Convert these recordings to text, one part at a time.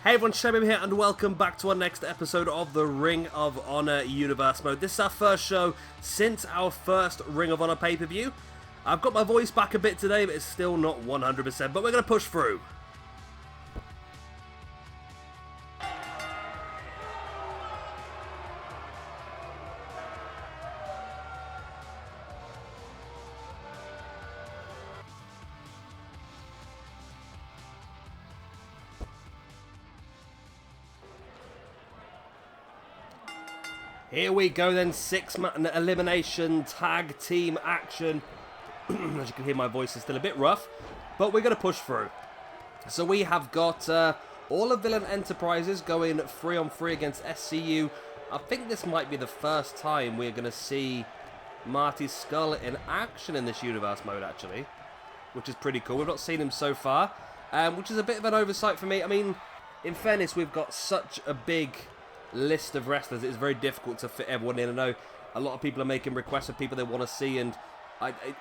Hey everyone, Shebim here and welcome back to our next episode of the Ring of Honor Universe Mode. This is our first show since our first Ring of Honor pay-per-view. I've got my voice back a bit today, but it's still not 100%, but we're going to push through. Here we go then, 6-man elimination tag team action. As you can hear, my voice is still a bit rough, but we're going to push through. So we have got all of Villian Enterprises going 3-on-3 against SCU. I think this might be the first time we're going to see Marty Scurll in action in this universe mode, actually, which is pretty cool. We've not seen him so far, which is a bit of an oversight for me. I mean, in fairness, we've got such a big list of wrestlers. It's very difficult to fit everyone in. I know a lot of people are making requests of people they want to see, and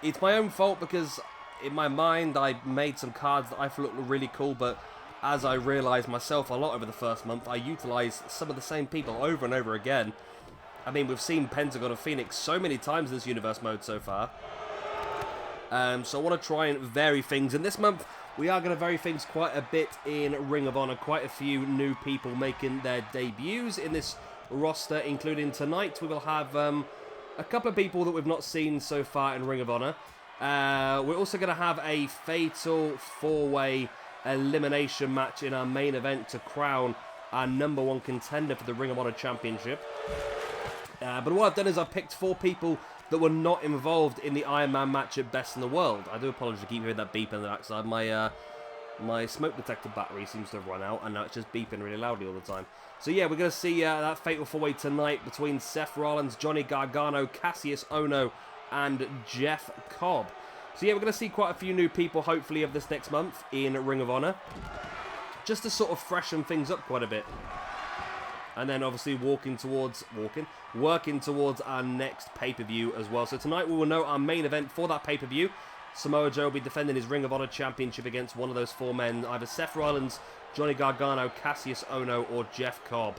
it's my own fault because in my mind I made some cards that I thought looked really cool, but as I realised myself a lot over the first month, I utilised some of the same people over and over again. I mean, we've seen Pentagon and Phoenix so many times in this universe mode so far. So I want to try and vary things, and this month we are going to vary things quite a bit in Ring of Honor. Quite a few new people making their debuts in this roster, including tonight we will have a couple of people that we've not seen so far in Ring of Honor. We're also going to have a fatal 4-way elimination match in our main event to crown our #1 contender for the Ring of Honor Championship. But what I've done is I've picked 4 people that were not involved in the Iron Man match at Best in the World. I do apologise to keep hearing that beep on the backside. My smoke detector battery seems to have run out, and now it's just beeping really loudly all the time. So yeah, we're going to see that fatal 4-way tonight between Seth Rollins, Johnny Gargano, Kassius, Ohno, and Jeff Cobb. So yeah, we're going to see quite a few new people, hopefully, of this next month in Ring of Honor, just to sort of freshen things up quite a bit. And then obviously working towards our next pay-per-view as well. So tonight we will know our main event for that pay-per-view. Samoa Joe will be defending his Ring of Honor Championship against one of those 4 men, either Seth Rollins, Johnny Gargano, Kassius Ohno, or Jeff Cobb.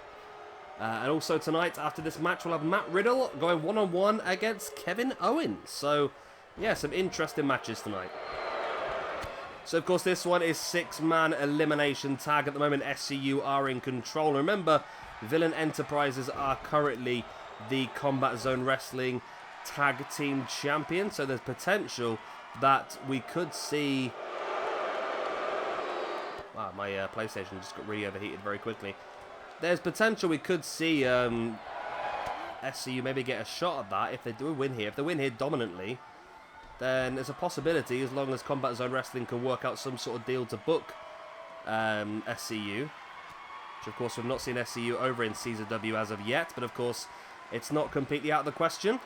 And also tonight, after this match, we'll have Matt Riddle going one-on-one against Kevin Owens. So, yeah, some interesting matches tonight. So, of course, this one is 6-man elimination tag. At the moment, SCU are in control. Remember, Villian Enterprises are currently the Combat Zone Wrestling Tag Team Champion. So, there's potential that we could see... Wow, my PlayStation just got really overheated very quickly. There's potential we could see SCU maybe get a shot at that if they do win here. If they win here dominantly, then there's a possibility, as long as Combat Zone Wrestling can work out some sort of deal to book SCU. Which, of course, we've not seen SCU over in CZW as of yet, but, of course, it's not completely out of the question.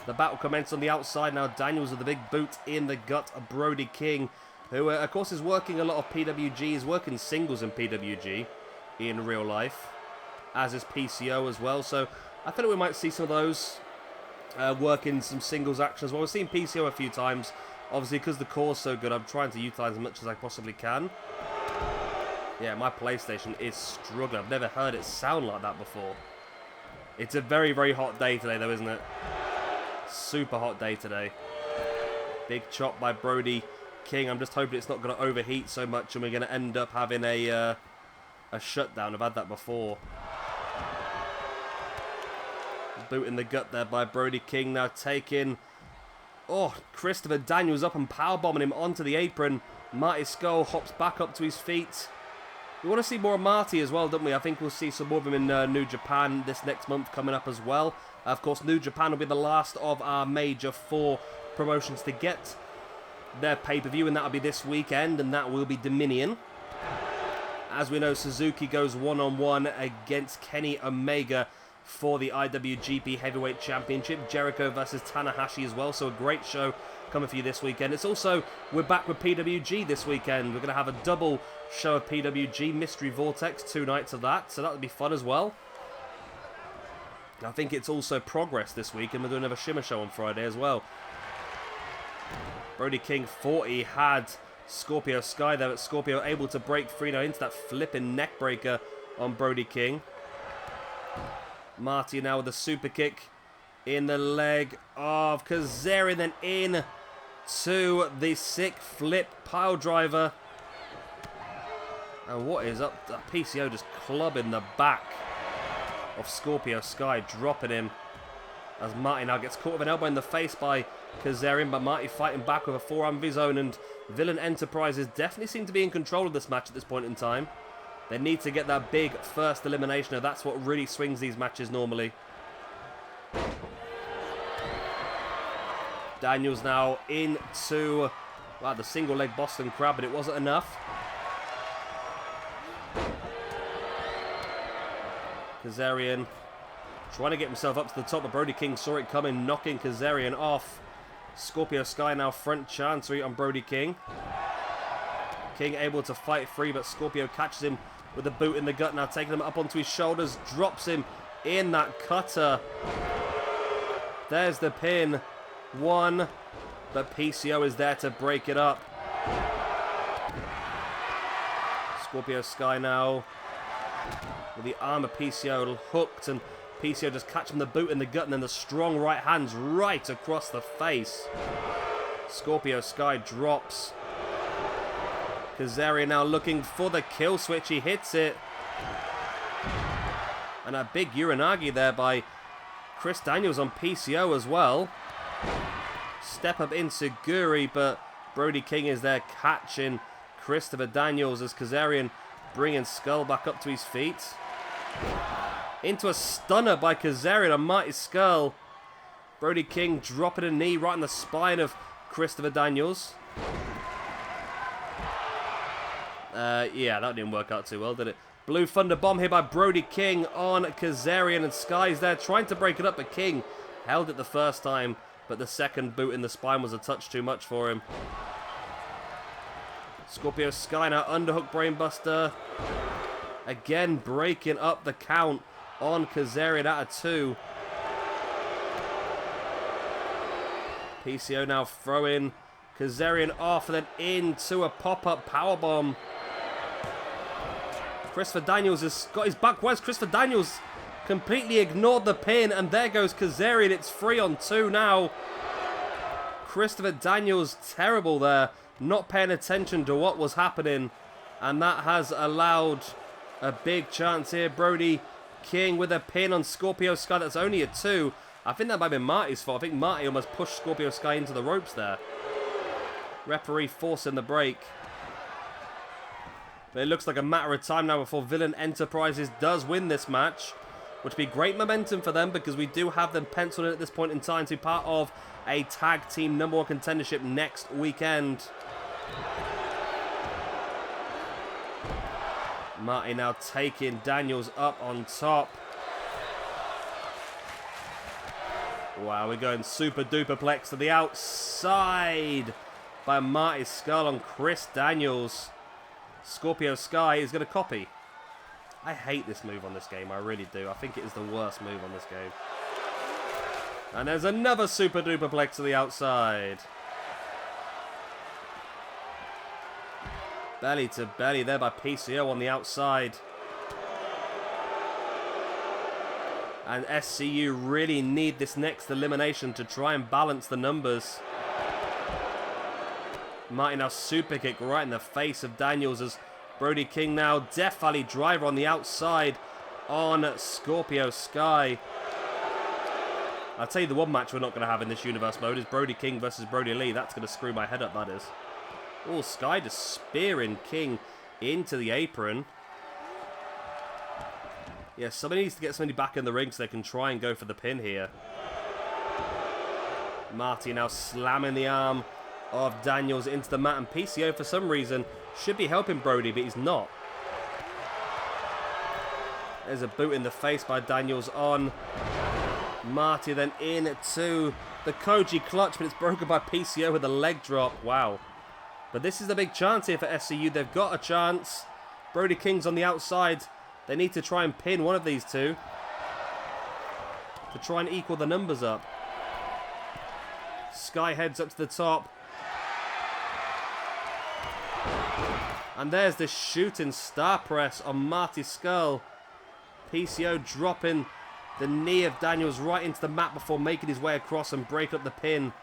The battle commenced on the outside. Now Daniels with the big boot in the gut of Brody King, who, of course, is working a lot of PWG. He's working singles in PWG in real life, as is PCO as well. So I think we might see some of those working some singles action as well. We've seen PCO a few times. Obviously, because the core's so good, I'm trying to utilise as much as I possibly can. Yeah, my PlayStation is struggling. I've never heard it sound like that before. It's a very, very hot day today, though, isn't it? Super hot day today. Big chop by Brody King. I'm just hoping it's not going to overheat so much and we're going to end up having a shutdown. I've had that before. Boot in the gut there by Brody King. Now taking... Oh, Christopher Daniels up and powerbombing him onto the apron. Marty Scurll hops back up to his feet. We want to see more of Marty as well, don't we? I think we'll see some more of him in New Japan this next month coming up as well. Of course, New Japan will be the last of our major 4 promotions to get their pay-per-view, and that will be this weekend, and that will be Dominion. As we know, Suzuki goes one-on-one against Kenny Omega for the IWGP Heavyweight Championship. Jericho versus Tanahashi as well, so a great show coming for you this weekend. It's also, we're back with PWG this weekend. We're going to have a double show of PWG, Mystery Vortex, 2 nights of that, so that'll be fun as well. I think it's also Progress this week, and we're doing another Shimmer show on Friday as well. Brody King thought he had Scorpio Sky there, but Scorpio able to break free now into that flipping neck breaker on Brody King. Marty now with a super kick in the leg of Kazarian, then in to the sick flip pile driver. And what is up? PCO just clubbing the back of Scorpio Sky, dropping him as Marty now gets caught with an elbow in the face by Kazarian, but Marty fighting back with a forearm of his own, and Villian Enterprises definitely seem to be in control of this match at this point in time. They need to get that big first elimination. That's what really swings these matches normally. Daniels now into, wow, the single leg Boston Crab, but it wasn't enough. Kazarian trying to get himself up to the top, but Brody King saw it coming, knocking Kazarian off. Scorpio Sky now front chancery on Brody King. King able to fight free, but Scorpio catches him with a boot in the gut, now taking him up onto his shoulders, drops him in that cutter. There's the pin. One, but PCO is there to break it up. Scorpio Sky now with the arm of PCO hooked, and PCO just catching the boot in the gut, and then the strong right hands right across the face. Scorpio Sky drops. Kazarian now looking for the kill switch. He hits it. And a big Uranagi there by Chris Daniels on PCO as well. Step up Insuguri, but Brody King is there catching Christopher Daniels as Kazarian bringing Skull back up to his feet. Into a stunner by Kazarian on Mighty Skull. Brody King dropping a knee right in the spine of Christopher Daniels. Yeah, that didn't work out too well, did it? Blue Thunder Bomb here by Brody King on Kazarian, and Sky's there trying to break it up, but King held it the first time, but the second boot in the spine was a touch too much for him. Scorpio Sky now underhook brainbuster. Again breaking up the count on Kazarian out of 2. PCO now throwing Kazarian off and then into a pop-up powerbomb. Christopher Daniels has got his back. Where's Christopher Daniels? Completely ignored the pin, and there goes Kazarian. It's 3 on 2 now. Christopher Daniels terrible there, not paying attention to what was happening, and that has allowed a big chance here. Brody King with a pin on Scorpio Sky. That's only a 2. I think that might have been Marty's fault. I think Marty almost pushed Scorpio Sky into the ropes there. Referee forcing the break. But it looks like a matter of time now before Villian Enterprises does win this match, which would be great momentum for them because we do have them penciled in at this point in time to be part of a tag team #1 contendership next weekend. Marty now taking Daniels up on top. Wow, we're going super duper plex to the outside by Marty Skull on Chris Daniels. Scorpio Sky is going to copy. I hate this move on this game, I really do. I think it is the worst move on this game. And there's another super duper plex to the outside. Belly to belly there by PCO on the outside. And SCU really need this next elimination to try and balance the numbers. Marty now super kick right in the face of Daniels as Brody King now Death Valley driver on the outside on Scorpio Sky. I'll tell you the one match we're not going to have in this universe mode is Brody King versus Brody Lee. That's going to screw my head up, that is. Oh, Sky just spearing King into the apron. Yeah, somebody needs to get somebody back in the ring so they can try and go for the pin here. Marty now slamming the arm of Daniels into the mat, and PCO for some reason should be helping Brody, but he's not. There's a boot in the face by Daniels on Marty, then into the Koji clutch, but it's broken by PCO with a leg drop. Wow. But this is the big chance here for SCU. They've got a chance. Brody King's on the outside. They need to try and pin one of these two to try and equal the numbers up. Sky heads up to the top. And there's the shooting star press on Marty Scurll. PCO dropping the knee of Daniels right into the mat before making his way across and break up the pin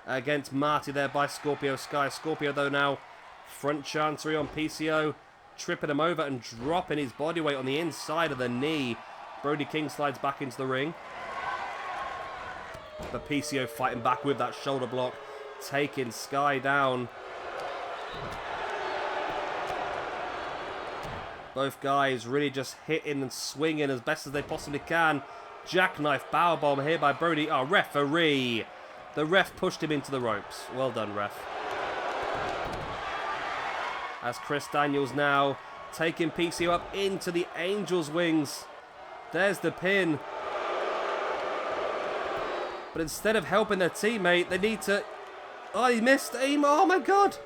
against Marty there by Scorpio Sky. Scorpio, though, now front chancery on PCO, tripping him over and dropping his body weight on the inside of the knee. Brody King slides back into the ring. But PCO fighting back with that shoulder block, taking Sky down. Both guys really just hitting and swinging as best as they possibly can. Jackknife powerbomb here by Brody. Oh, referee. The ref pushed him into the ropes. Well done, ref. As Chris Daniels now taking PCO up into the Angel's wings. There's the pin. But instead of helping their teammate, they need to... Oh, he missed aim. Oh, my God.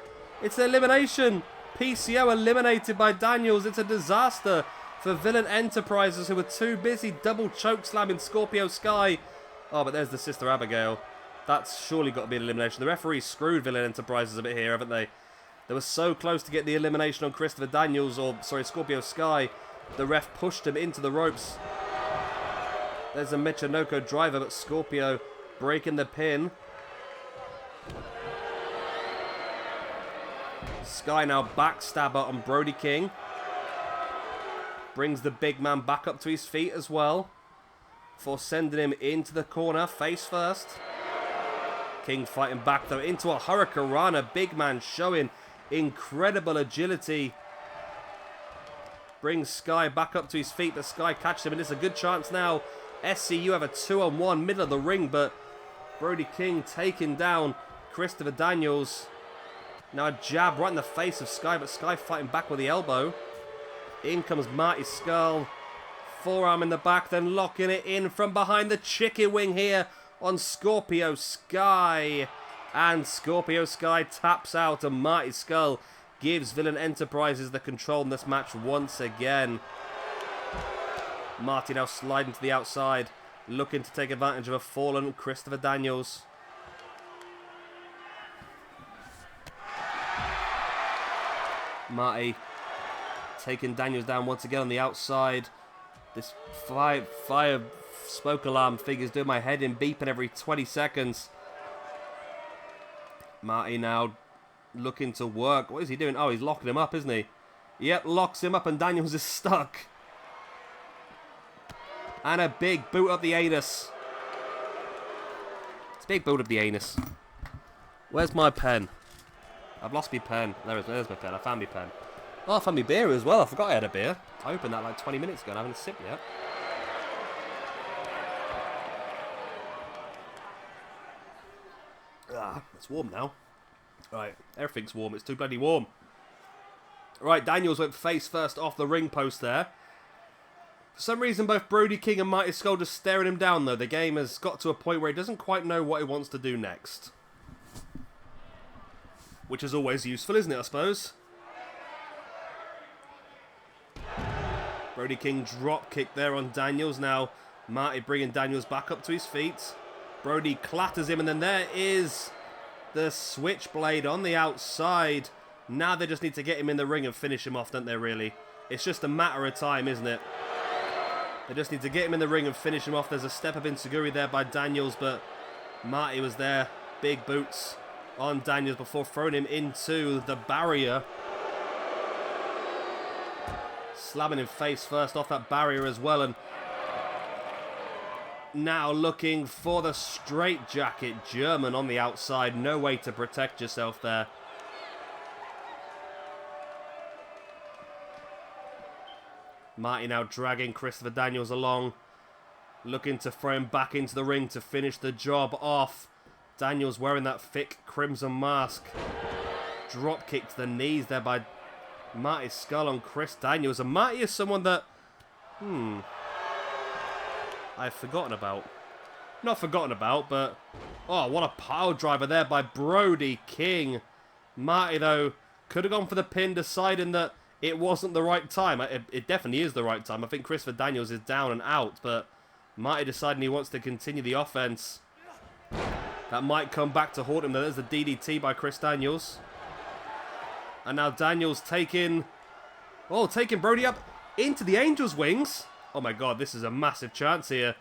It's an elimination. PCO eliminated by Daniels. It's a disaster for Villian Enterprises, who were too busy double choke slamming Scorpio Sky. Oh, but there's the Sister Abigail. That's surely got to be an elimination. The referee screwed Villian Enterprises a bit here, haven't they? They were so close to get the elimination on Christopher Daniels, or sorry, Scorpio Sky. The ref pushed him into the ropes. There's a Michinoku driver, but Scorpio breaking the pin. Sky now backstabber on Brody King. Brings the big man back up to his feet as well, for sending him into the corner face first. King fighting back though into a Hurricanrana. Big man showing incredible agility. Brings Sky back up to his feet, but Sky catches him, and it's a good chance now. SCU have a 2-on-1 middle of the ring, but Brody King taking down Christopher Daniels. Now a jab right in the face of Sky, but Sky fighting back with the elbow. In comes Marty Scurll. Forearm in the back, then locking it in from behind the chicken wing here on Scorpio Sky. And Scorpio Sky taps out, and Marty Scurll gives Villian Enterprises the control in this match once again. Marty now sliding to the outside, looking to take advantage of a fallen Christopher Daniels. Marty taking Daniels down once again on the outside. This fire smoke alarm figure's doing my head in, beeping every 20 seconds. Marty now looking to work. What is he doing? Oh, he's locking him up, isn't he? Yep, locks him up and Daniels is stuck. And a big boot up the anus. It's a big boot up the anus. Where's my pen? I've lost my pen. There's my pen. I found my pen. Oh, I found my beer as well. I forgot I had a beer. I opened that like 20 minutes ago and I haven't sipped yet. Ah, it's warm now. Right, everything's warm. It's too bloody warm. Right, Daniels went face first off the ring post there. For some reason, both Brody King and Marty Scurll just staring him down, though. The game has got to a point where he doesn't quite know what he wants to do next. Which is always useful, isn't it, I suppose? Brody King drop kick there on Daniels. Now, Marty bringing Daniels back up to his feet. Brody clatters him, and then there is the switchblade on the outside. Now they just need to get him in the ring and finish him off, don't they, really? It's just a matter of time, isn't it? They just need to get him in the ring and finish him off. There's a step up enziguri there by Daniels, but Marty was there. Big boots on Daniels before throwing him into the barrier. Slamming him face first off that barrier as well, and now looking for the straight jacket. German on the outside. No way to protect yourself there. Marty now dragging Christopher Daniels along, looking to throw him back into the ring to finish the job off. Daniels wearing that thick crimson mask. Drop kick to the knees there by Marty Scurll on Chris Daniels. And Marty is someone that, I've forgotten about. Not forgotten about, but, oh, what a pile driver there by Brody King. Marty, though, could have gone for the pin, deciding that it wasn't the right time. It definitely is the right time. I think Christopher Daniels is down and out, but Marty deciding he wants to continue the offense. That might come back to haunt him. There's the DDT by Chris Daniels. And now Daniels taking Brody up into the Angel's wings. Oh my god, this is a massive chance here.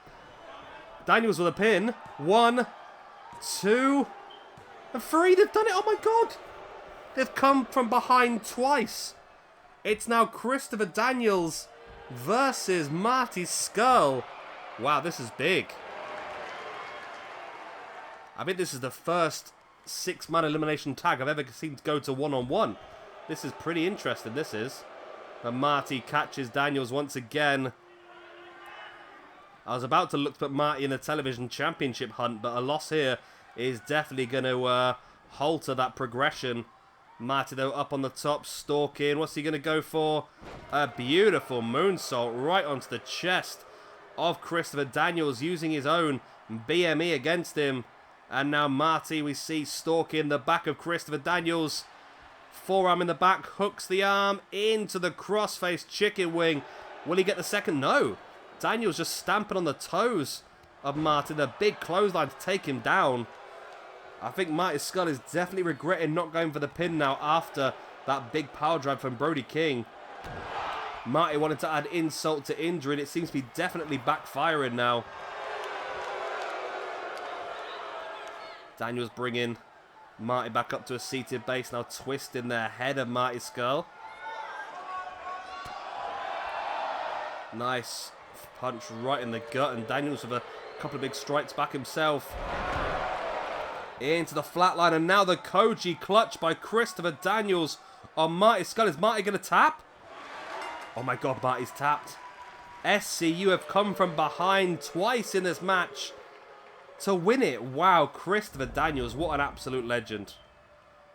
Daniels with a pin. 1, 2, and 3. They've done it. Oh my god. They've come from behind twice. It's now Christopher Daniels versus Marty Scurll. Wow, this is big. I think this is the first 6-man elimination tag I've ever seen go to 1-on-1. This is pretty interesting, this is. But Marty catches Daniels once again. I was about to look at Marty in the television championship hunt, but a loss here is definitely going to halter that progression. Marty, though, up on the top, stalking. What's he going to go for? A beautiful moonsault right onto the chest of Christopher Daniels, using his own BME against him. And now Marty, we see, stalking the back of Christopher Daniels. Forearm in the back, hooks the arm into the crossface chicken wing. Will he get the second? No. Daniels just stamping on the toes of Marty. The big clothesline to take him down. I think Marty Scurll is definitely regretting not going for the pin now after that big power drive from Brody King. Marty wanted to add insult to injury, and it seems to be definitely backfiring now. Daniels bringing Marty back up to a seated base, now twisting the head of Marty Scurll. Nice punch right in the gut, and Daniels with a couple of big strikes back himself. Into the flatline, and now the Koji clutch by Christopher Daniels on Marty Scurll. Is Marty going to tap? Oh my god, Marty's tapped. SCU have come from behind twice in this match to win it. Wow, Christopher Daniels, what an absolute legend.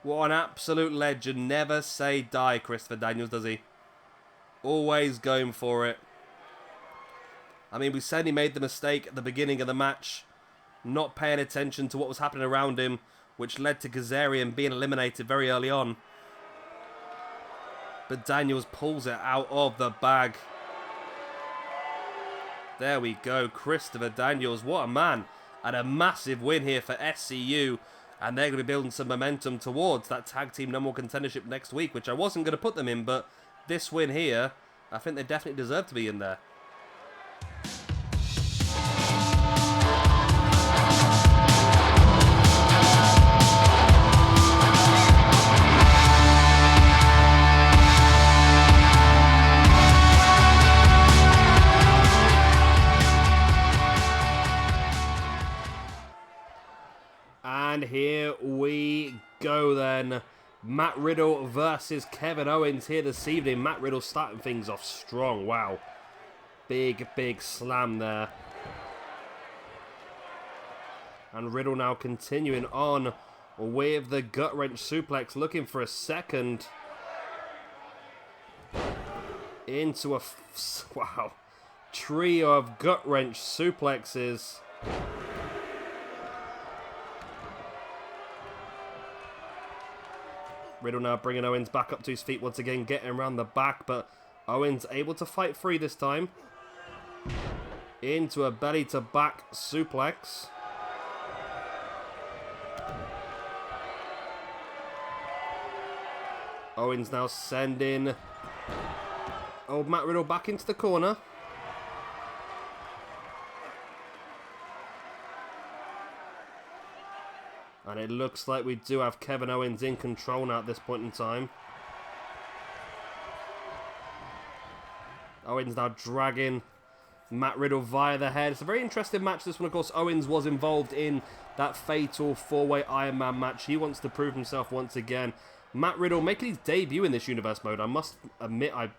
What an absolute legend. Never say die, Christopher Daniels, does he? Always going for it. I mean, we said he made the mistake at the beginning of the match, not paying attention to what was happening around him, which led to Kazarian being eliminated very early on. But Daniels pulls it out of the bag. There we go, Christopher Daniels, what a man. And a massive win here for SCU. And they're going to be building some momentum towards that tag team #1 contendership next week, which I wasn't going to put them in, but this win here, I think they definitely deserve to be in there. And here we go then. Matt Riddle versus Kevin Owens here this evening. Matt Riddle starting things off strong. Wow. Big, big slam there. And Riddle now continuing on with the gut wrench suplex, looking for a second. Into a wow, trio of gut wrench suplexes. Riddle now bringing Owens back up to his feet once again, getting around the back, but Owens able to fight free this time. Into a belly to back suplex. Owens now sending old Matt Riddle back into the corner. And it looks like we do have Kevin Owens in control now at this point in time. Owens now dragging Matt Riddle via the head. It's a very interesting match, this one. Of course, Owens was involved in that fatal 4-way Iron Man match. He wants to prove himself once again. Matt Riddle making his debut in this universe mode. I must admit, I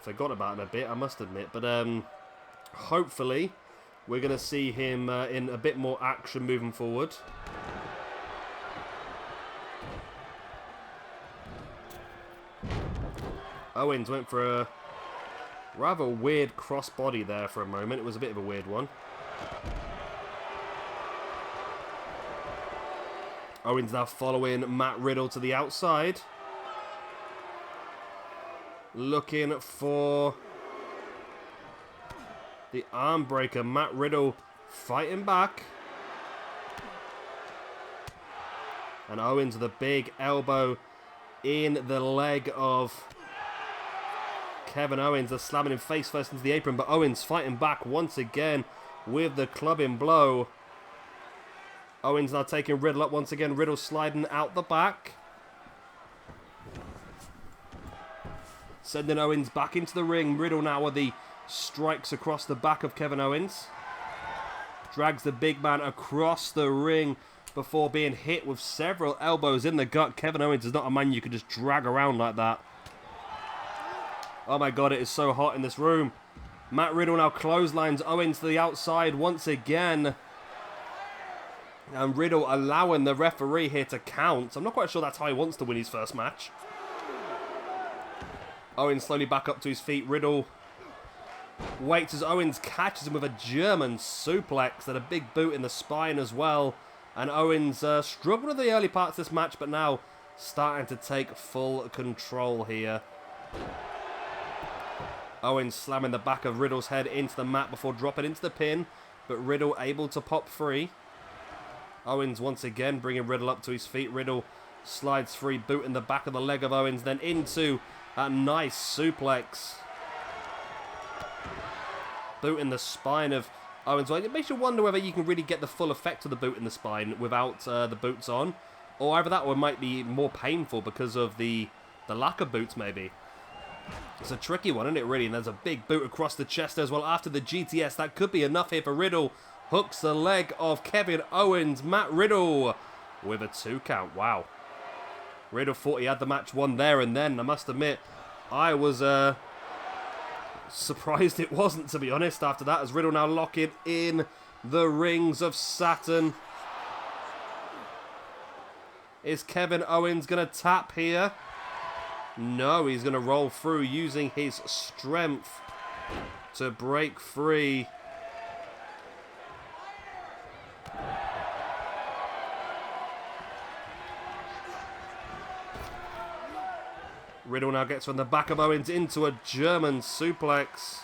forgot about him a bit, I must admit. But hopefully, we're going to see him in a bit more action moving forward. Owens went for a rather weird crossbody there for a moment. It was a bit of a weird one. Owens now following Matt Riddle to the outside. Looking for the arm breaker. Matt Riddle fighting back. And Owens with a big elbow in the leg of Kevin Owens. They're slamming him face first into the apron, but Owens fighting back once again with the clubbing blow. Owens now taking Riddle up once again. Riddle sliding out the back. Sending Owens back into the ring. Riddle now with the strikes across the back of Kevin Owens. Drags the big man across the ring before being hit with several elbows in the gut. Kevin Owens is not a man you could just drag around like that. Oh my god, it is so hot in this room. Matt Riddle now clotheslines Owens to the outside once again. And Riddle allowing the referee here to count. I'm not quite sure that's how he wants to win his first match. Owens slowly back up to his feet. Riddle waits as Owens catches him with a German suplex and a big boot in the spine as well. And Owens struggled with the early parts of this match, but now starting to take full control here. Owens slamming the back of Riddle's head into the mat before dropping into the pin, but Riddle able to pop free. Owens once again bringing Riddle up to his feet. Riddle slides free, boot in the back of the leg of Owens, then into a nice suplex. Boot in the spine of Owens. Well, it makes you wonder whether you can really get the full effect of the boot in the spine without the boots on, or either that or it might be more painful because of the lack of boots maybe. It's a tricky one, isn't it, really? And there's a big boot across the chest as well after the GTS. That could be enough here for Riddle. Hooks the leg of Kevin Owens. Matt Riddle with a 2 count. Wow. Riddle thought he had the match won there and then. I must admit, I was surprised it wasn't, to be honest, after that. As Riddle now locking in the rings of Saturn. Is Kevin Owens going to tap here? No, he's going to roll through using his strength to break free. Riddle now gets from the back of Owens into a German suplex.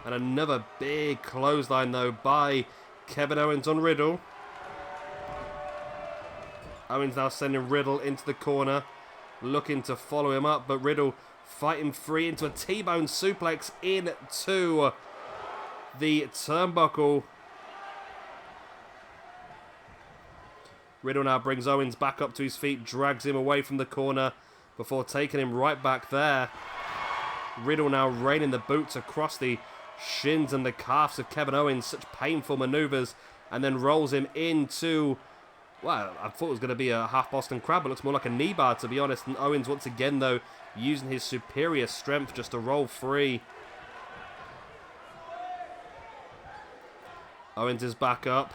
And another big clothesline, though, by Kevin Owens on Riddle. Owens now sending Riddle into the corner, looking to follow him up, but Riddle fighting free into a T-bone suplex into the turnbuckle. Riddle now brings Owens back up to his feet, drags him away from the corner before taking him right back there. Riddle now raining the boots across the shins and the calves of Kevin Owens, such painful maneuvers, and then rolls him into... Well, I thought it was going to be a half Boston Crab, but it looks more like a knee bar, to be honest. And Owens, once again, though, using his superior strength just to roll free. Owens is back up,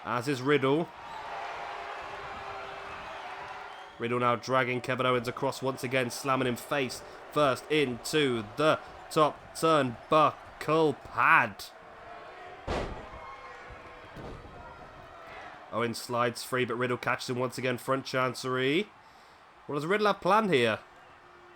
as is Riddle. Riddle now dragging Kevin Owens across once again, slamming him face first into the top turnbuckle pad. Owens slides free, but Riddle catches him once again, front chancery. What does Riddle have planned here?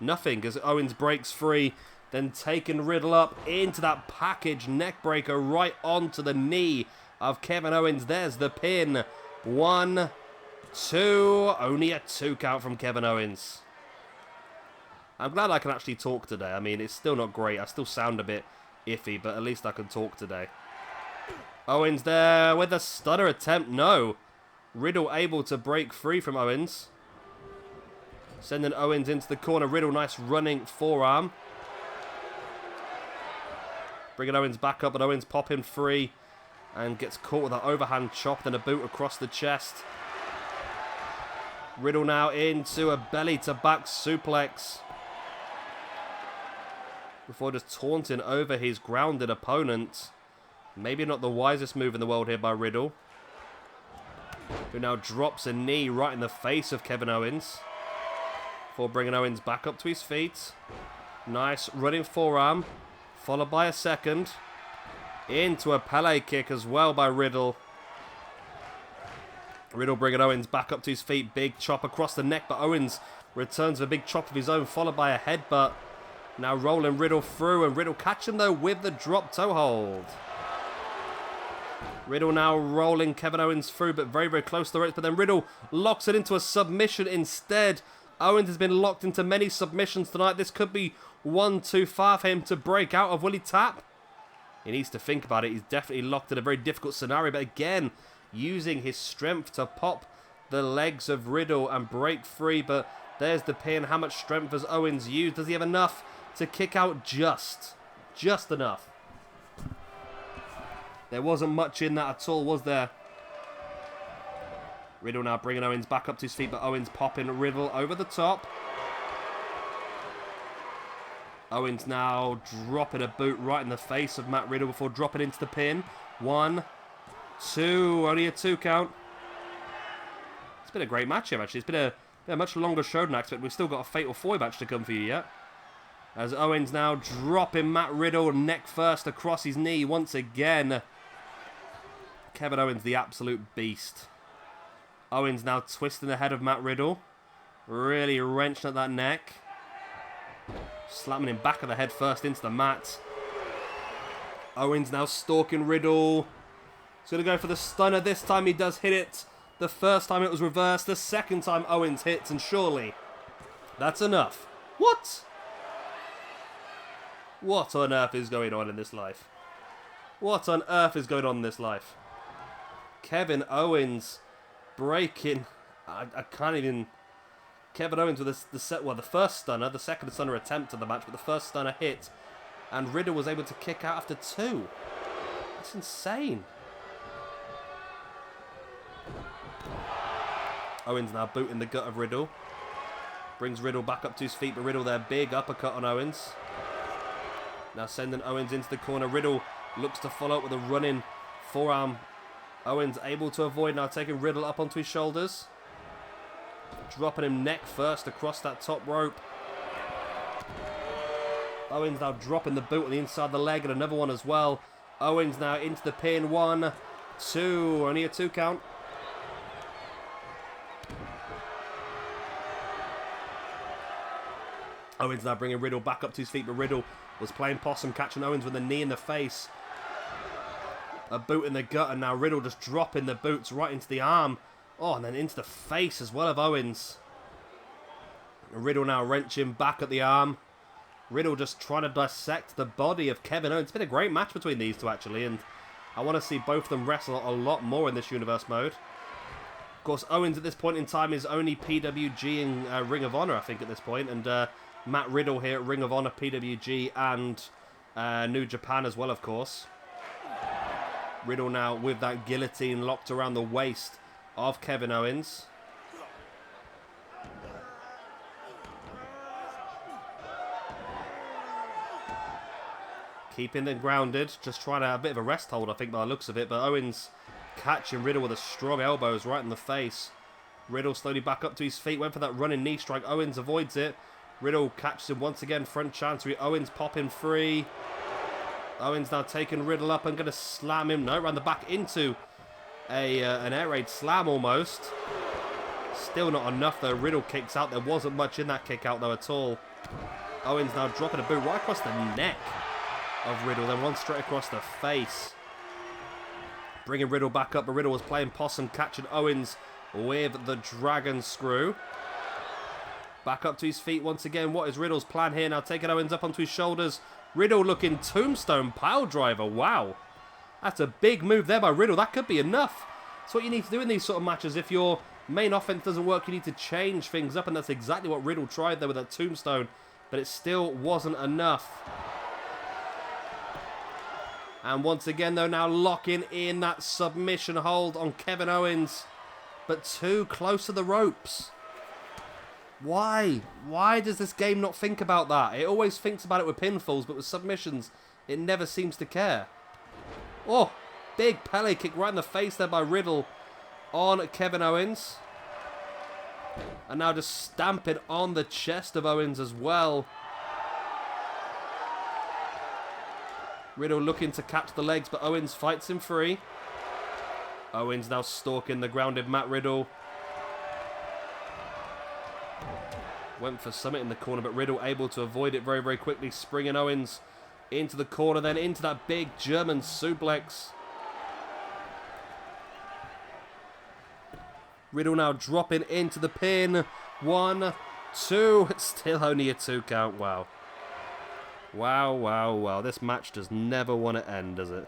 Nothing, as Owens breaks free, then taking Riddle up into that package neckbreaker right onto the knee of Kevin Owens. There's the pin. 1, 2, only a 2 count from Kevin Owens. I'm glad I can actually talk today. I mean, it's still not great. I still sound a bit iffy, but at least I can talk today. Owens there with a stutter attempt. No. Riddle able to break free from Owens. Sending Owens into the corner. Riddle, nice running forearm. Bringing Owens back up, but Owens popping free. And gets caught with an overhand chop and a boot across the chest. Riddle now into a belly to back suplex. Before just taunting over his grounded opponent. Maybe not the wisest move in the world here by Riddle. Who now drops a knee right in the face of Kevin Owens. Before bringing Owens back up to his feet. Nice running forearm. Followed by a second. Into a Pele kick as well by Riddle. Riddle bringing Owens back up to his feet. Big chop across the neck, but Owens returns with a big chop of his own, followed by a headbutt. Now rolling Riddle through, and Riddle catching though with the drop toe hold. Riddle now rolling Kevin Owens through, but very, very close to the ropes. But then Riddle locks it into a submission instead. Owens has been locked into many submissions tonight. This could be one too far for him to break out of. Will he tap? He needs to think about it. He's definitely locked in a very difficult scenario. But again, using his strength to pop the legs of Riddle and break free. But there's the pin. How much strength has Owens used? Does he have enough to kick out just enough? There wasn't much in that at all, was there? Riddle now bringing Owens back up to his feet, but Owens popping Riddle over the top. Owens now dropping a boot right in the face of Matt Riddle before dropping into the pin. 1, 2, only a 2 count. It's been a great match here, actually. It's been a much longer show than I expected. We've still got a Fatal 4 match to come for you yet. As Owens now dropping Matt Riddle neck first across his knee once again. Kevin Owens, the absolute beast. Owens now twisting the head of Matt Riddle. Really wrenching at that neck. Slamming him back of the head first into the mat. Owens now stalking Riddle. He's going to go for the stunner. This time he does hit it. The first time it was reversed. The second time Owens hits, and surely that's enough. What? What on earth is going on in this life? What on earth is going on in this life? Kevin Owens breaking. I can't even. Kevin Owens with the first stunner, the second stunner attempt of the match, but the first stunner hit, and Riddle was able to kick out after 2. That's insane. Owens now booting the gut of Riddle. Brings Riddle back up to his feet, but Riddle there, big uppercut on Owens. Now sending Owens into the corner. Riddle looks to follow up with a running forearm. Owens able to avoid, now taking Riddle up onto his shoulders. Dropping him neck first across that top rope. Owens now dropping the boot on the inside of the leg and another one as well. Owens now into the pin. 1, 2, only a 2 count. Owens now bringing Riddle back up to his feet, but Riddle was playing possum, catching Owens with a knee in the face. A boot in the gut, and now Riddle just dropping the boots right into the arm. Oh, and then into the face as well of Owens. Riddle now wrenching back at the arm. Riddle just trying to dissect the body of Kevin Owens. It's been a great match between these two, actually, and I want to see both of them wrestle a lot more in this universe mode. Of course, Owens at this point in time is only PWG in Ring of Honor, I think, at this point, and Matt Riddle here at Ring of Honor, PWG, and New Japan as well, of course. Riddle now with that guillotine locked around the waist of Kevin Owens. Keeping them grounded, just trying to have a bit of a rest hold, I think, by the looks of it. But Owens catching Riddle with a strong elbows right in the face. Riddle slowly back up to his feet, went for that running knee strike. Owens avoids it. Riddle catches him once again, front chancery. Owens popping free. Owens now taking Riddle up and going to slam him. No, around the back into an air raid slam almost. Still not enough though. Riddle kicks out. There wasn't much in that kick out though at all. Owens now dropping a boot right across the neck of Riddle. Then one straight across the face. Bringing Riddle back up. But Riddle was playing possum, catching Owens with the dragon screw. Back up to his feet once again. What is Riddle's plan here? Now taking Owens up onto his shoulders. Riddle looking tombstone pile driver. Wow. That's a big move there by Riddle. That could be enough. That's what you need to do in these sort of matches. If your main offense doesn't work, you need to change things up. And that's exactly what Riddle tried there with that tombstone. But it still wasn't enough. And once again, though, now locking in that submission hold on Kevin Owens. But too close to the ropes. Why? Why does this game not think about that? It always thinks about it with pinfalls, but with submissions, it never seems to care. Oh, big Pele kick right in the face there by Riddle on Kevin Owens. And now just stamping on the chest of Owens as well. Riddle looking to catch the legs, but Owens fights him free. Owens now stalking the grounded Matt Riddle. Went for something in the corner, but Riddle able to avoid it very, very quickly. Springing Owens into the corner, then into that big German suplex. Riddle now dropping into the pin. 1, 2. It's still only a 2 count. Wow. Wow, wow, wow. This match does never want to end, does it?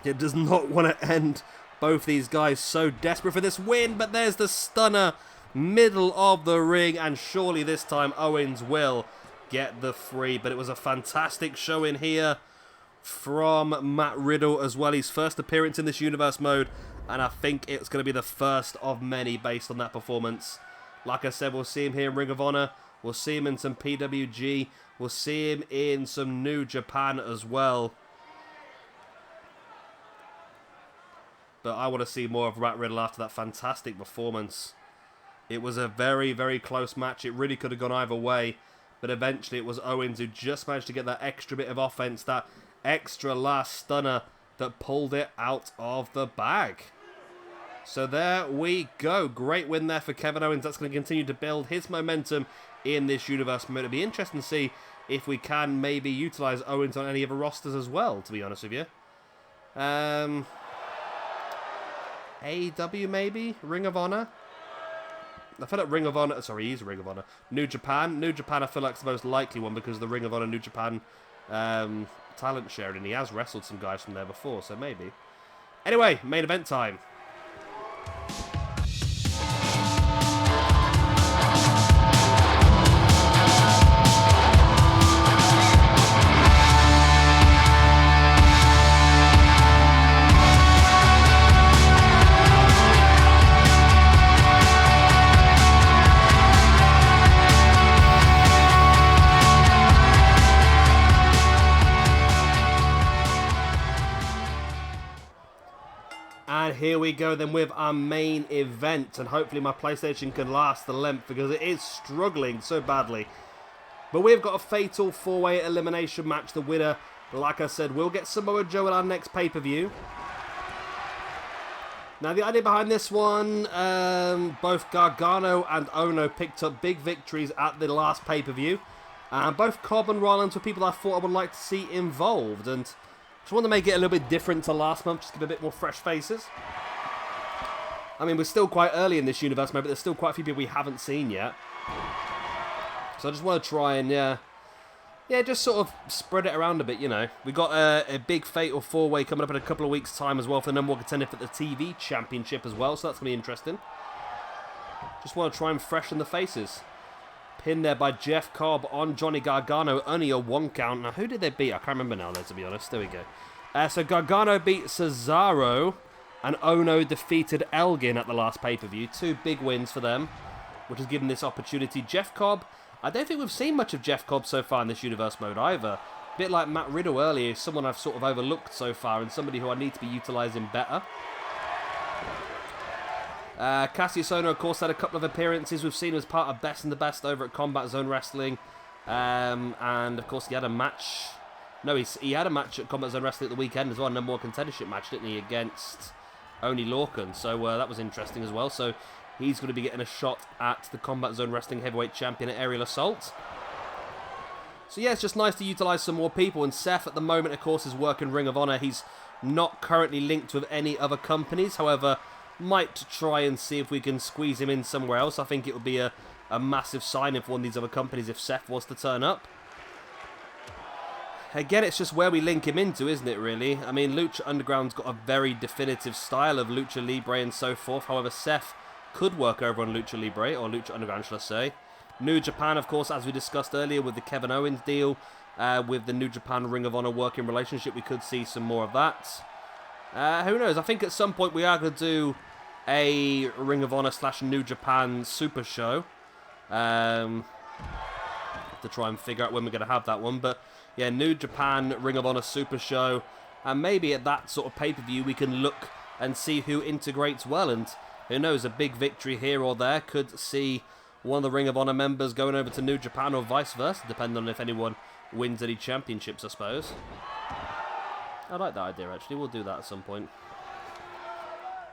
It does not want to end. Both these guys so desperate for this win, but there's the stunner. Middle of the ring, and surely this time Owens will get the free. But it was a fantastic show in here from Matt Riddle as well. His first appearance in this universe mode, and I think it's going to be the first of many based on that performance. Like I said, we'll see him here in Ring of Honor. We'll see him in some PWG. We'll see him in some New Japan as well. But I want to see more of Matt Riddle after that fantastic performance. It was a very, very close match. It really could have gone either way. But eventually it was Owens who just managed to get that extra bit of offense, that extra last stunner that pulled it out of the bag. So there we go. Great win there for Kevin Owens. That's going to continue to build his momentum in this universe mode. It'll be interesting to see if we can maybe utilize Owens on any other rosters as well, to be honest with you. AEW maybe? Ring of Honor? I feel like Ring of Honor... Sorry, he's Ring of Honor. New Japan. New Japan I feel like is the most likely one because the Ring of Honor New Japan talent sharing, and he has wrestled some guys from there before, so maybe. Anyway, main event time. And here we go then with our main event, and hopefully my PlayStation can last the length because it is struggling so badly. But we've got a fatal 4-way elimination match. The winner, like I said, will get Samoa Joe at our next pay-per-view. Now the idea behind this one, both Gargano and Ohno picked up big victories at the last pay-per-view. And both Cobb and Rollins were people I thought I would like to see involved, and just want to make it a little bit different to last month, just give a bit more fresh faces. I mean, we're still quite early in this universe mode, but there's still quite a few people we haven't seen yet. So I just want to try and, yeah, just sort of spread it around a bit, you know. We got a big fatal 4-way coming up in a couple of weeks' time as well for the #1 contender for the TV Championship as well, so that's going to be interesting. Just want to try and freshen the faces. Pinned there by Jeff Cobb on Johnny Gargano, only a 1 count. Now, who did they beat? I can't remember now, though, to be honest. There we go. So Gargano beat Cesaro, and Ohno defeated Elgin at the last pay-per-view. 2 big wins for them, which has given this opportunity. Jeff Cobb, I don't think we've seen much of Jeff Cobb so far in this universe mode either. A bit like Matt Riddle earlier, someone I've sort of overlooked so far, and somebody who I need to be utilising better. Kassius Ohno, of course, had a couple of appearances. We've seen him as part of Best in the Best over at Combat Zone Wrestling. And, of course, he had a match. No, he had a match at Combat Zone Wrestling at the weekend as well. #1 contendership match, didn't he, against Oney Lorcan. So that was interesting as well. So he's going to be getting a shot at the Combat Zone Wrestling Heavyweight Champion at Aerial Assault. So, yeah, it's just nice to utilise some more people. And Seth, at the moment, of course, is working Ring of Honor. He's not currently linked with any other companies. However, might try and see if we can squeeze him in somewhere else. I think it would be a massive sign for one of these other companies if Seth was to turn up. Again, it's just where we link him into, isn't it, really? I mean, Lucha Underground's got a very definitive style of Lucha Libre and so forth. However, Seth could work over on Lucha Libre, or Lucha Underground, shall I say. New Japan, of course, as we discussed earlier with the Kevin Owens deal, with the New Japan Ring of Honor working relationship, we could see some more of that. Who knows? I think at some point we are going to do a Ring of Honor / New Japan Super Show. To try and figure out when we're going to have that one. But yeah, New Japan Ring of Honor Super Show. And maybe at that sort of pay-per-view we can look and see who integrates well. And who knows, a big victory here or there could see one of the Ring of Honor members going over to New Japan or vice versa, depending on if anyone wins any championships, I suppose. I like that idea, actually. We'll do that at some point.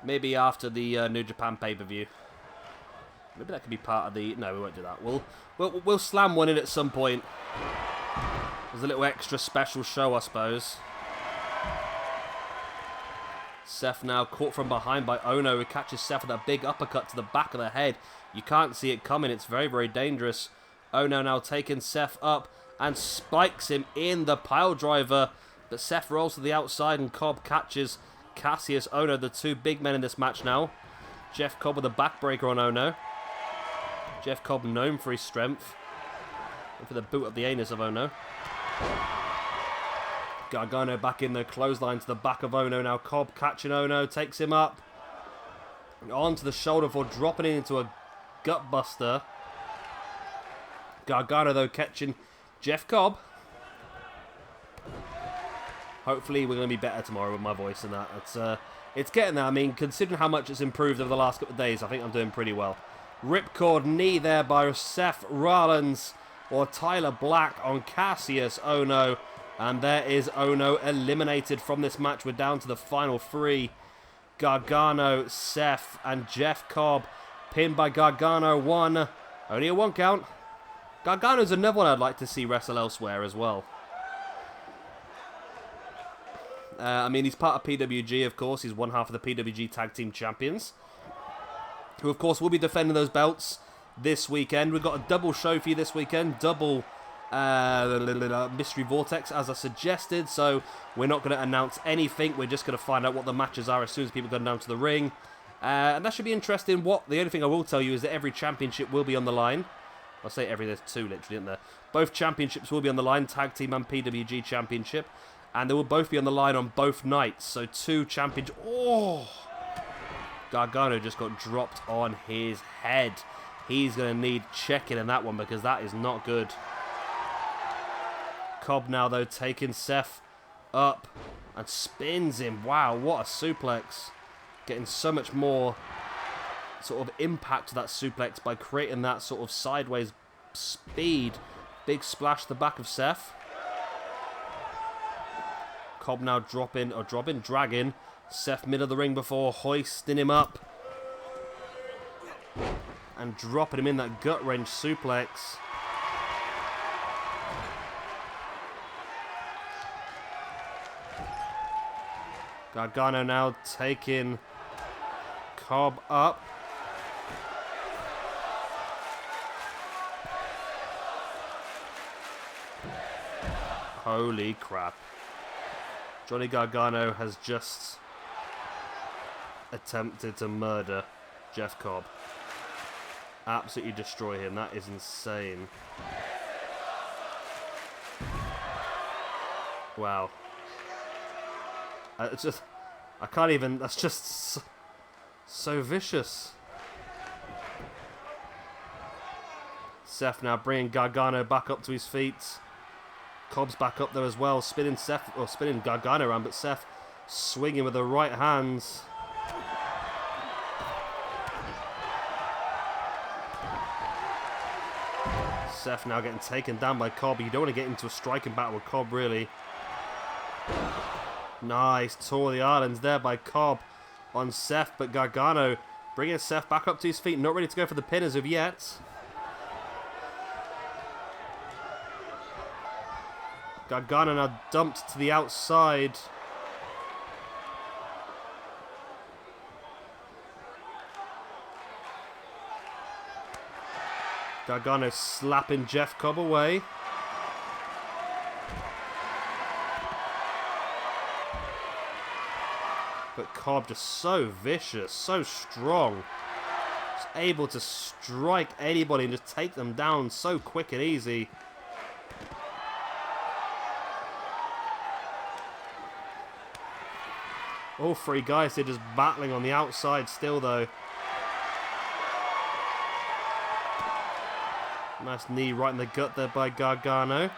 Maybe after the New Japan pay-per-view. Maybe that could be part of the... No, we won't do that. We'll slam one in at some point. There's a little extra special show, I suppose. Seth now caught from behind by Ohno, who catches Seth with a big uppercut to the back of the head. You can't see it coming. It's very, very dangerous. Ohno now taking Seth up and spikes him in the pile driver. But Seth rolls to the outside and Cobb catches Kassius. Ohno, the two big men in this match now. Jeff Cobb with a backbreaker on Ohno. Jeff Cobb known for his strength. And for the boot up the anus of Ohno. Gargano back in the clothesline to the back of Ohno. Now Cobb catching Ohno, takes him up. Onto the shoulder for dropping it into a gut buster. Gargano though catching Jeff Cobb. Hopefully we're going to be better tomorrow with my voice and that. It's getting there. I mean, considering how much it's improved over the last couple of days, I think I'm doing pretty well. Ripcord knee there by Seth Rollins or Tyler Black on Kassius Ohno. And there is Ohno eliminated from this match. We're down to the final three. Gargano, Seth, and Jeff Cobb. Pinned by Gargano, one. Only a 1 count. Gargano's another one I'd like to see wrestle elsewhere as well. I mean, he's part of PWG, of course. He's one half of the PWG Tag Team Champions. Who, of course, will be defending those belts this weekend. We've got a double show for you this weekend. Double Mystery Vortex, as I suggested. So, we're not going to announce anything. We're just going to find out what the matches are as soon as people go down to the ring. And that should be interesting. The only thing I will tell you is that every championship will be on the line. I'll say every, there's two literally, isn't there? Both championships will be on the line, Tag Team and PWG Championship. And they will both be on the line on both nights. So two champions. Oh! Gargano just got dropped on his head. He's going to need checking in that one because that is not good. Cobb now, though, taking Seth up and spins him. Wow, what a suplex. Getting so much more sort of impact to that suplex by creating that sort of sideways speed. Big splash to the back of Seth. Cobb now dragging Seth mid of the ring before hoisting him up. And dropping him in that gut wrench suplex. Gargano now taking Cobb up. Holy crap. Johnny Gargano has just attempted to murder Jeff Cobb. Absolutely destroy him. That is insane. Wow. It's just, I can't even, that's just so vicious. Seth now bringing Gargano back up to his feet. Cobb's back up there as well, spinning Gargano around, but Seth swinging with the right hands. Seth now getting taken down by Cobb. You don't want to get into a striking battle with Cobb, really. Nice, tore the islands there by Cobb on Seth, but Gargano bringing Seth back up to his feet, not ready to go for the pin as of yet. Gargano now dumped to the outside. Gargano slapping Jeff Cobb away. But Cobb just so vicious, so strong. Just able to strike anybody and just take them down so quick and easy. All three guys here just battling on the outside still, though. Nice knee right in the gut there by Gargano.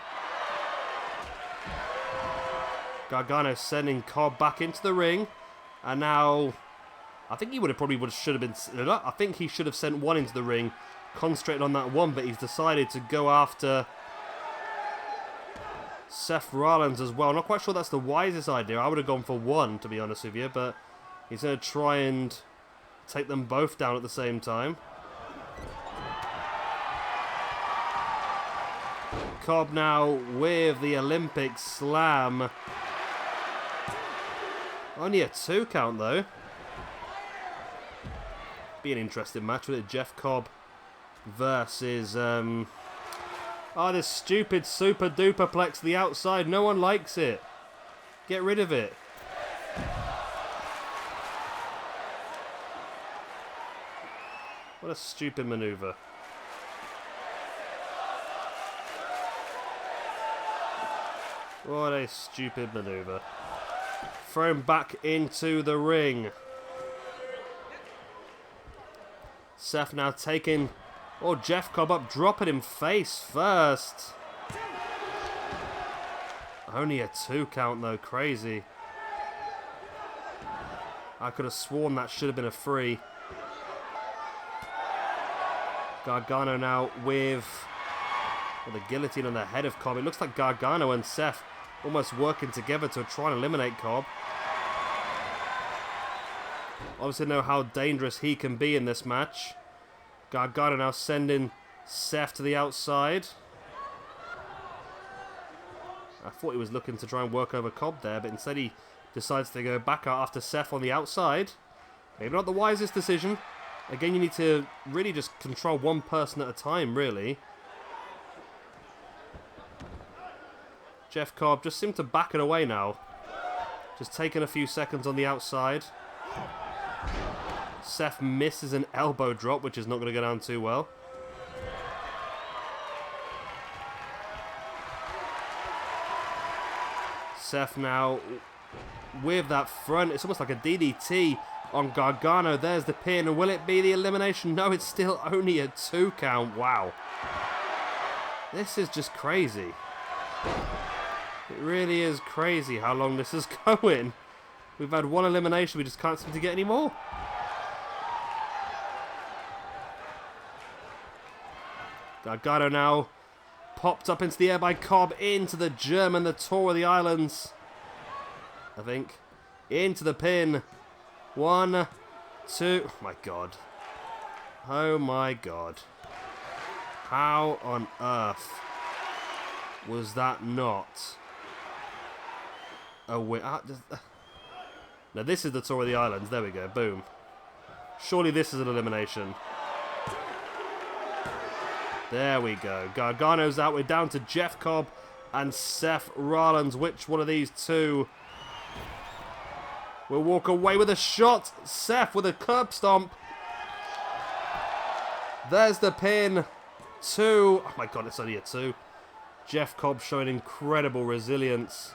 Gargano sending Cobb back into the ring. And now, I think he should have been. I think he should have sent one into the ring, concentrated on that one, but he's decided to go after Seth Rollins as well. Not quite sure that's the wisest idea. I would have gone for one, to be honest with you, but he's going to try and take them both down at the same time. Cobb now with the Olympic Slam. Only a 2 count, though. Be an interesting match with it. Jeff Cobb versus... oh, this stupid super duperplex to the outside. No one likes it. Get rid of it. What a stupid maneuver. What a stupid maneuver. Thrown back into the ring. Seth now taking... Oh, Jeff Cobb up, dropping him face first. Only a 2 count though, crazy. I could have sworn that should have been a 3. Gargano now with the guillotine on the head of Cobb. It looks like Gargano and Seth almost working together to try and eliminate Cobb. Obviously know how dangerous he can be in this match. Gargano now sending Seth to the outside. I thought he was looking to try and work over Cobb there, but instead he decides to go back out after Seth on the outside. Maybe not the wisest decision. Again, you need to really just control one person at a time, really. Jeff Cobb just seemed to back it away now. Just taking a few seconds on the outside. Seth misses an elbow drop, which is not going to go down too well. Seth now with that front. It's almost like a DDT on Gargano. There's the pin. And will it be the elimination? No, it's still only a 2 count. Wow. This is just crazy. It really is crazy how long this is going. We've had 1 elimination. We just can't seem to get any more. Gargano now popped up into the air by Cobb, into the German, the tour of the islands. I think. Into the pin. 1, 2. Oh my god. Oh my god. How on earth was that not a win? No, this is the tour of the islands. There we go. Boom. Surely this is an elimination. There we go. Gargano's out. We're down to Jeff Cobb and Seth Rollins. Which one of these two will walk away with a shot? Seth with a curb stomp. There's the pin. 2. Oh my god, it's only a 2. Jeff Cobb showing incredible resilience.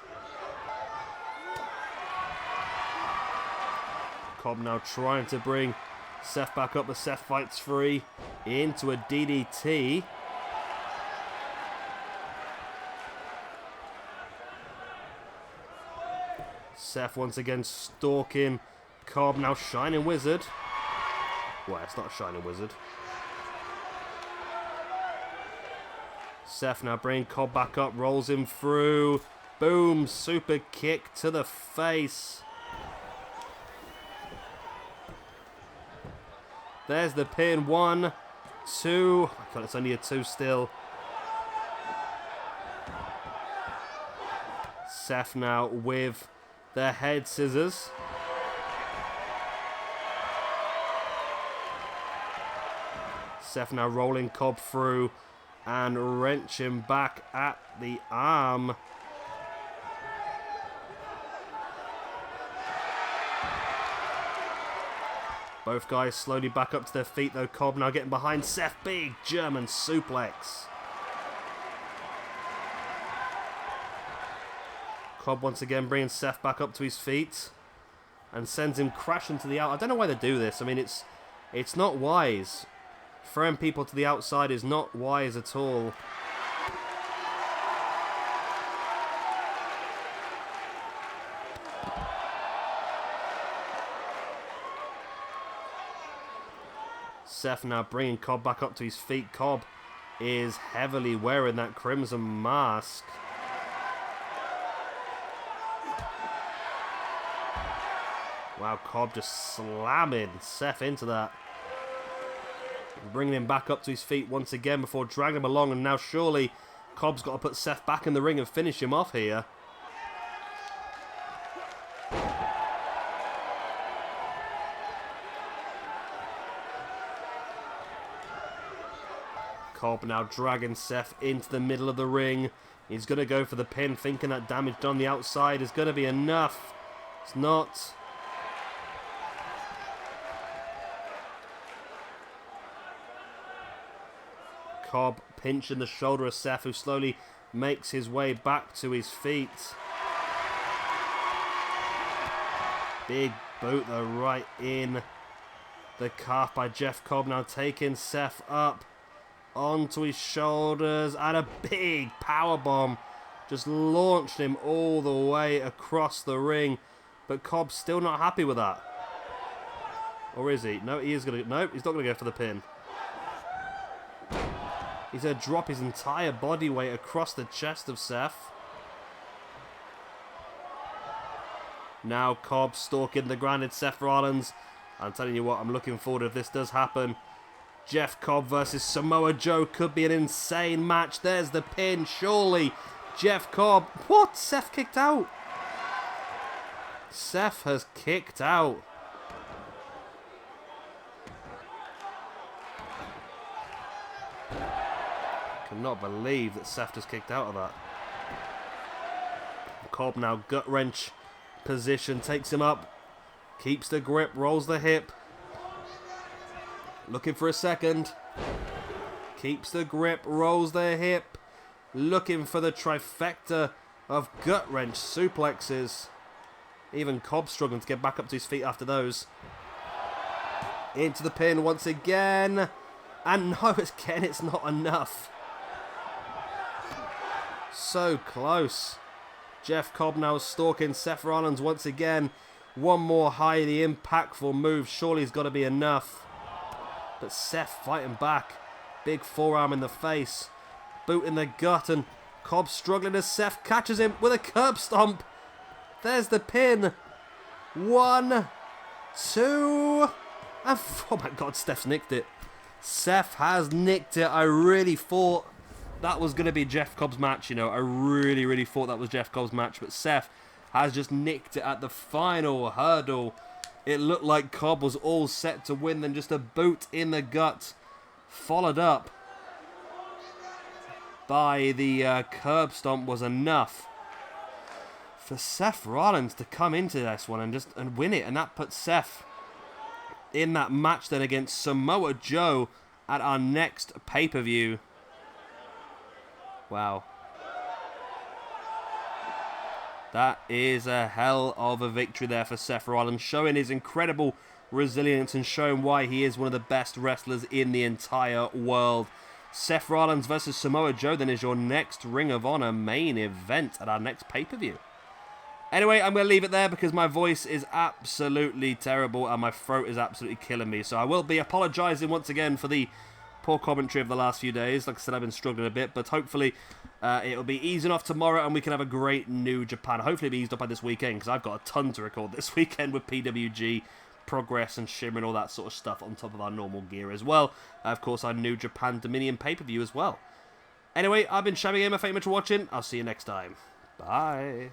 Cobb now trying to bring Seth back up, but Seth fights free into a DDT. Seth once again stalking Cobb, now Shining Wizard. Well, it's not a Shining Wizard. Seth now bringing Cobb back up, rolls him through. Boom, super kick to the face. There's the pin. 1, 2. Oh my god, it's only a 2 still. Seth now with the head scissors. Seth now rolling Cobb through and wrenching back at the arm. Both guys slowly back up to their feet though. Cobb now getting behind Seth. Big German suplex. Cobb once again bringing Seth back up to his feet and sends him crashing to the out. I don't know why they do this. I mean, it's not wise. Throwing people to the outside is not wise at all. Seth now bringing Cobb back up to his feet. Cobb is heavily wearing that crimson mask. Wow, Cobb just slamming Seth into that. Bringing him back up to his feet once again before dragging him along. And now surely Cobb's got to put Seth back in the ring and finish him off here. Cobb now dragging Seth into the middle of the ring. He's going to go for the pin, thinking that damage done on the outside is going to be enough. It's not. Cobb pinching the shoulder of Seth, who slowly makes his way back to his feet. Big boot though right in the calf by Jeff Cobb, now taking Seth up onto his shoulders, and a big power bomb just launched him all the way across the ring. But Cobb's still not happy with that. Or is he? No, he is gonna. No, he's not gonna go for the pin. He's gonna drop his entire body weight across the chest of Seth. Now Cobb stalking the grounded Seth Rollins. I'm telling you what, I'm looking forward if this does happen. Jeff Cobb versus Samoa Joe could be an insane match. There's the pin, surely. Jeff Cobb. What? Seth kicked out. Seth has kicked out. Cannot believe that Seth just kicked out of that. Cobb now gut wrench position, takes him up, keeps the grip, rolls the hip, looking for a second, keeps the grip, rolls the hip, looking for the trifecta of gut wrench suplexes. Even Cobb struggling to get back up to his feet after those. Into the pin once again, and no, again it's not enough. So close. Jeff Cobb now stalking Seth Rollins once again. One more highly impactful move. Surely has got to be enough. But Seth fighting back. Big forearm in the face. Boot in the gut. And Cobb struggling as Seth catches him with a curb stomp. There's the pin. 1, 2, and oh my god, Steph's nicked it. Seth has nicked it. I really thought that was going to be Jeff Cobb's match, you know. I really thought that was Jeff Cobb's match. But Seth has just nicked it at the final hurdle. It looked like Cobb was all set to win. Then just a boot in the gut. Followed up by the curb stomp was enough for Seth Rollins to come into this one and win it. And that puts Seth in that match then against Samoa Joe at our next pay-per-view. Wow. That is a hell of a victory there for Seth Rollins, showing his incredible resilience and showing why he is one of the best wrestlers in the entire world. Seth Rollins versus Samoa Joe then is your next Ring of Honor main event at our next pay-per-view. Anyway, I'm going to leave it there because my voice is absolutely terrible and my throat is absolutely killing me. So I will be apologising once again for the poor commentary of the last few days. Like I said, I've been struggling a bit, but hopefully it'll be easing off tomorrow and we can have a great New Japan. Hopefully it'll be eased up by this weekend because I've got a ton to record this weekend with PWG, Progress and Shimmer and all that sort of stuff on top of our normal gear as well. Of course, our New Japan Dominion pay-per-view as well. Anyway, I've been Shabby Gamer. Thank you much for watching. I'll see you next time. Bye.